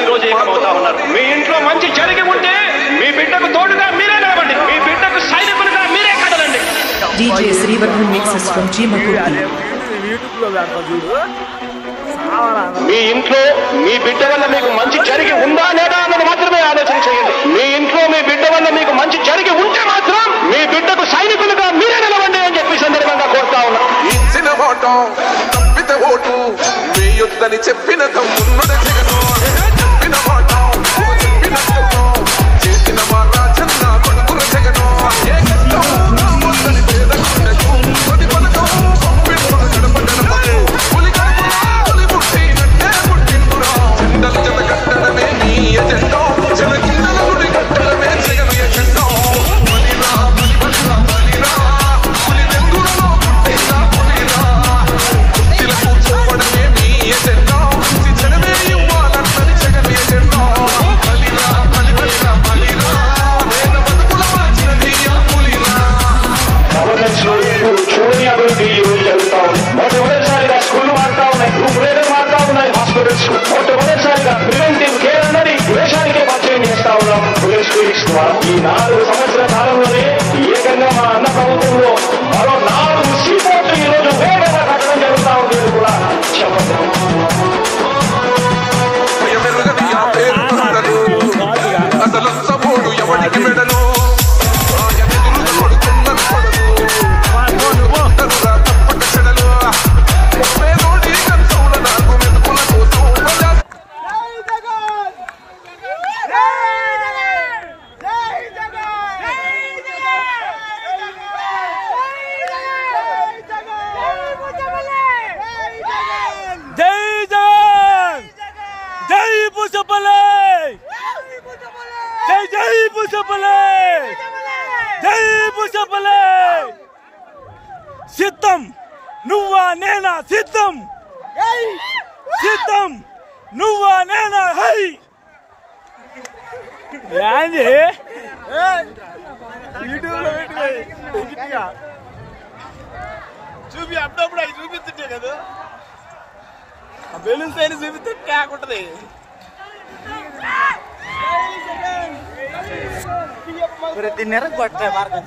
ఈ రోజు ఏకమవుతా ఉన్నారు. మీ ఇంట్లో మంచి జరిగి ఉంటే మీ బిడ్డకు తోడుగా మీరే నిలబండి, మీ బిడ్డకు సైనికులుగా మీరే కదలండి. DJ Srivarman mixes from Chimakurti. మీ ఇంట్లో మీ బిడ్డ వల్ల మీకు మంచి జరిగి ఉందా లేదా అన్నది మాత్రమే ఆలోచన చేయండి. మీ ఇంట్లో మీ బిడ్డ వల్ల మీకు మంచి జరిగి ఉంటే మాత్రం మీ బిడ్డకు సైనికులుగా మీరే నిలవండి అని చెప్పి సందర్భంగా కోరుతా ఉన్నాం. ఇచ్చిన ఓటు తప్పితే ఓటు మీ యుద్ధని చెప్పిన తమ్ముడు జగను చెప్పిన ఓటు చెప్పినట్టు చేసిన మాట చంద కొడుకుల జగను ఏ కష్టం వద్దని పేదకుండకు ప్రతి పథకం పంపిణీ గడపడము పులి గడపలా పులి పుట్టినట్టే పుట్టింపురా చెండల జత కట్టడమే నీ ఎజెండో జనకిండల గుడి కట్టడమే జగను ఎజెండో బలిరా బలిరా బలిరా పులి వెంగులలో పుట్టిన పులిరా కుర్చీల కూర్చోవడమే నీ ఎజెండో శిక్షణమే ఇవ్వాలన్నది జగను ఎజెండో బలిరా బలిరా బలిరా వేద బతుకుల మార్చినది ఆ పులిరా. చూడని అభివృద్ధి ఈ రోజు జరుగుతా ఉంది. మొట్టమొదటిసారిగా స్కూళ్లు మారుతా ఉన్నాయి, గ్రూప్ రేడర్ మారుతా ఉన్నాయి, హాస్పిటల్స్ మొట్టమొదటిసారిగా ప్రివెంటివ్ కేర్ అన్నది దేశానికే పరిచయం చేస్తా ఉన్నాం పోలీస్ క్లినిక్స్ ద్వారా. ఈ 4 సంవత్సరాల కాలంలోనే ఏకంగా మా అన్న ప్రభుత్వంలో మరో 4 సీపోర్ట్లు ఈ రోజు వేగంగా కట్టడం జరుగుతా ఉంది కూడా చెప్పండి. భయమెరగని ఆ పేరు కథలు అసలు సపోడు ఎవరికి మెడలు ఆయనెదురుగా కొడుతున్నది కొడలు తరురా తప్పక చెడలు పేదోడి కంచౌల నాకు మెతుకుల కోసం ప్రజా సిద్ధం నువ్వా నేనా సిద్ధం సిద్ధం నువ్వా నేనా హై ఏంది చూపి అప్పుడప్పుడు అవి చూపిస్తుంటే కదా ఆ బెలూన్స్ అయినా చూపిస్తే ట్యాక్ ఉంటది. తిన్నర కొట్టే మార్గం